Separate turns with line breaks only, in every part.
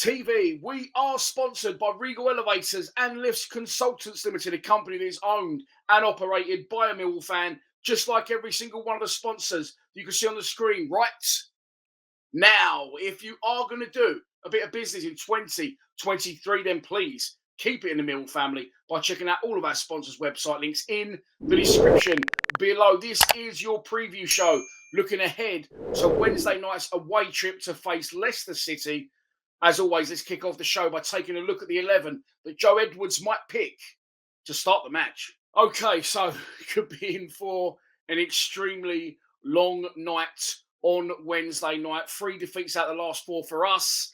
TV. We are sponsored by Regal Elevators and Lifts Consultants Limited, a company that is owned and operated by a Millwall fan, just like every single one of the sponsors you can see on the screen right now. If you are going to do a bit of business in 2023, then please keep it in the Millwall family by checking out all of our sponsors' website links in the description below. This is your preview show looking ahead to Wednesday night's away trip to face Leicester City. As always, let's kick off the show by taking a look at the 11 that Joe Edwards might pick to start the match. Okay, so could be in for an extremely long night on Wednesday night. 3 defeats out of the last 4 for us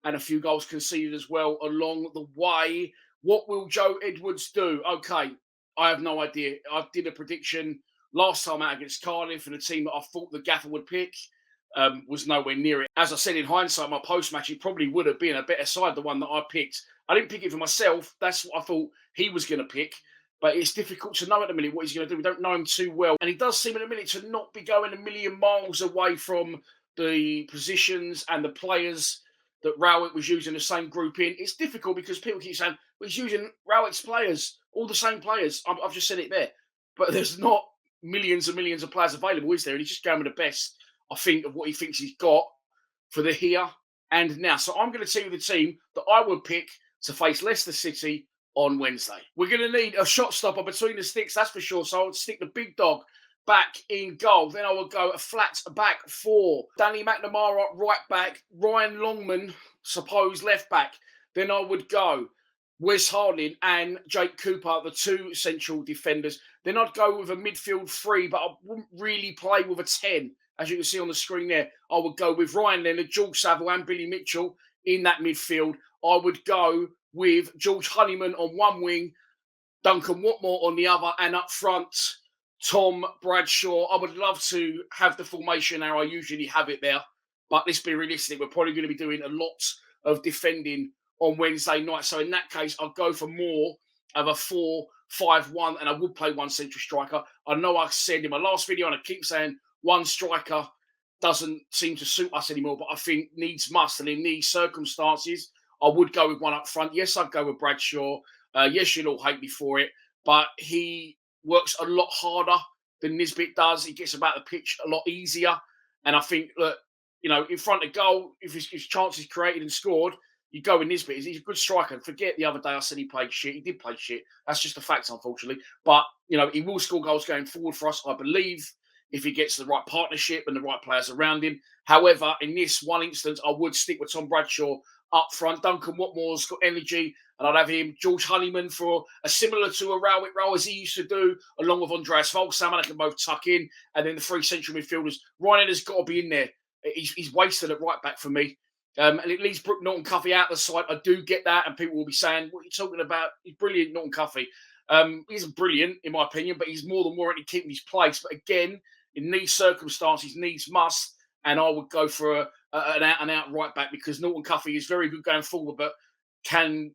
and a few goals conceded as well along the way. What will Joe Edwards do? Okay, I have no idea. I did a prediction last time out against Cardiff, and the team that I thought the gaffer would pick was nowhere near it. As I said, in hindsight, my post-match, it probably would have been a better side, the one that I picked. I didn't pick it for myself. That's what I thought he was going to pick. But it's difficult to know at the minute what he's going to do. We don't know him too well. And he does seem at the minute to not be going a million miles away from the positions and the players that Rowett was using the same group in. It's difficult because people keep saying, well, he's using Rowett's players, all the same players. I've just said it there. But there's not millions and millions of players available, is there? And he's just going with the best, I think, of what he thinks he's got for the here and now. So I'm going to tell you the team that I would pick to face Leicester City on Wednesday. We're going to need a shot stopper between the sticks, that's for sure. So I would stick the big dog back in goal. Then I would go a flat back 4. Danny McNamara right back. Ryan Longman, suppose, left back. Then I would go Wes Harding and Jake Cooper, the 2 central defenders. Then I'd go with a midfield 3, but I wouldn't really play with a 10. As you can see on the screen there, I would go with Ryan Leonard, George Saville and Billy Mitchell in that midfield. I would go with George Honeyman on one wing, Duncan Watmore on the other, and up front, Tom Bradshaw. I would love to have the formation how I usually have it there, but let's be realistic. We're probably going to be doing a lot of defending on Wednesday night. So in that case, I'll go for more of a 4-5-1, and I would play one central striker. I know I said in my last video, and I keep saying one striker doesn't seem to suit us anymore, but I think needs must. And in these circumstances, I would go with one up front. Yes, I'd go with Bradshaw. Yes, you'll all hate me for it, but he works a lot harder than Nisbet does. He gets about the pitch a lot easier. And I think that, in front of goal, if his chances created and scored, you go with Nisbet. He's a good striker. Forget the other day I said he played shit. He did play shit. That's just a fact, unfortunately. But, he will score goals going forward for us, I believe, if he gets the right partnership and the right players around him. However, in this one instance, I would stick with Tom Bradshaw up front. Duncan Watmore's got energy, and I'd have him, George Honeyman, for a similar to a Rowett role as he used to do, along with Andreas Volksamer. They can both tuck in. And then the 3 central midfielders. Ryan has got to be in there. He's wasted at right back for me. And it leaves Brooke Norton-Cuffy out the side. I do get that, and people will be saying, what are you talking about? He's brilliant, Norton-Cuffy. He isn't brilliant, in my opinion, but he's more than warranted keeping his place. But again, in these circumstances, needs must, and I would go for an out-and-out right back because Norton-Cuffy is very good going forward, but can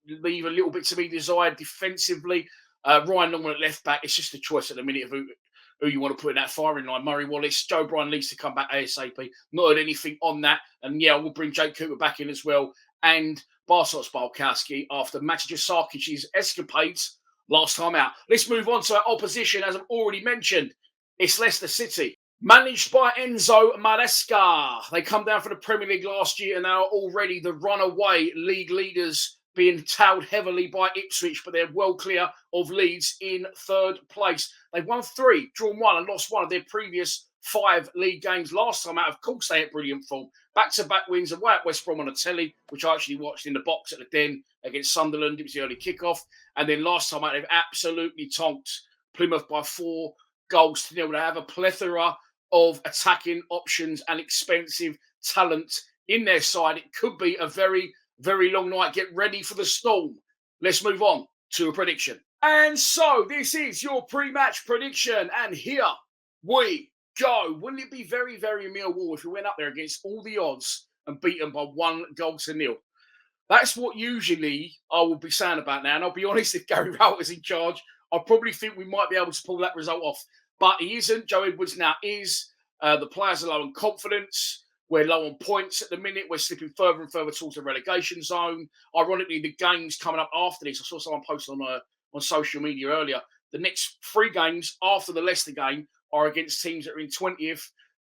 leave a little bit to be desired defensively. Ryan Longman at left back, it's just a choice at the minute of who you want to put in that firing line. Murray Wallace, Joe Bryan needs to come back ASAP. Not heard anything on that. And yeah, we'll bring Jake Cooper back in as well. And Bartosz Balkowski after Maciej Sarkic's escapades last time out. Let's move on to our opposition, as I've already mentioned. It's Leicester City, managed by Enzo Maresca. They come down from the Premier League last year and they are already the runaway league leaders, being tailed heavily by Ipswich, but they're well clear of Leeds in 3rd place. They've won 3, drawn 1 and lost 1 of their previous 5 league games. Last time out, of course, they had brilliant form. Back-to-back wins away at West Brom on a telly, which I actually watched in the box at the Den against Sunderland. It was the early kickoff. And then last time out, they've absolutely tonked Plymouth by 4 goals to 0. They have a plethora of attacking options and expensive talent in their side. It could be a very, very long night. Get ready for the storm. Let's move on to a prediction. And so this is your pre-match prediction. And here we go. Wouldn't it be very, very Millwall if we went up there against all the odds and beat them by 1 goal to 0? That's what usually I will be saying about now. And I'll be honest, if Gary Rowett is in charge, I probably think we might be able to pull that result off. But he isn't. Joe Edwards now is. The players are low on confidence. We're low on points at the minute. We're slipping further and further towards the relegation zone. Ironically, the games coming up after this, I saw someone post on social media earlier. The next 3 games after the Leicester game are against teams that are in 20th,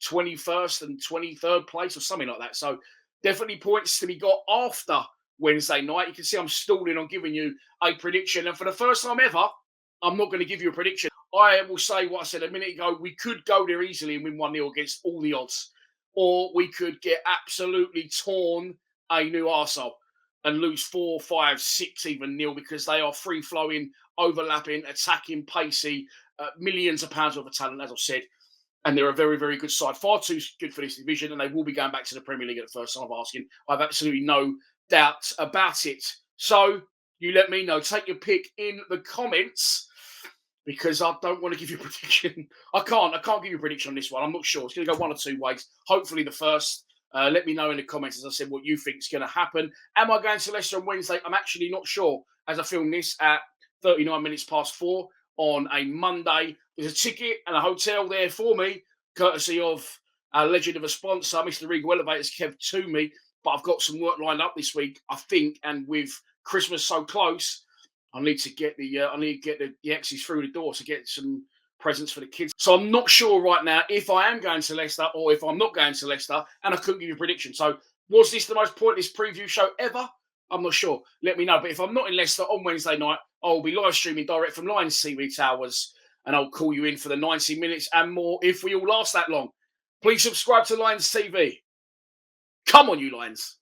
21st, and 23rd place or something like that. So definitely points to be got after Wednesday night. You can see I'm stalling on giving you a prediction. And for the first time ever, I'm not going to give you a prediction. I will say what I said a minute ago. We could go there easily and win 1-0 against all the odds. Or we could get absolutely torn a new arsehole and lose 4, 5, 6 even nil because they are free flowing, overlapping, attacking, pacey, millions of pounds worth of talent, as I've said. And they're a very, very good side. Far too good for this division, and they will be going back to the Premier League at the first time of asking. I've absolutely no doubt about it. So you let me know. Take your pick in the comments because I don't want to give you a prediction. I can't give you a prediction on this one. I'm not sure. It's going to go one or two ways. Hopefully the first. Let me know in the comments, as I said, what you think is going to happen. Am I going to Leicester on Wednesday? I'm actually not sure. As I film this at 39 minutes past 4 on a Monday, there's a ticket and a hotel there for me, courtesy of our legend of a sponsor, Mr. Regal Elevators, Kev to me. But I've got some work lined up this week, I think, and with Christmas so close, I need to get the exes through the door to get some presents for the kids. So I'm not sure right now if I am going to Leicester or if I'm not going to Leicester, and I couldn't give you a prediction. So was this the most pointless preview show ever? I'm not sure. Let me know. But if I'm not in Leicester on Wednesday night, I'll be live streaming direct from Lions TV Towers, and I'll call you in for the 90 minutes and more if we all last that long. Please subscribe to Lions TV. Come on, you Lions.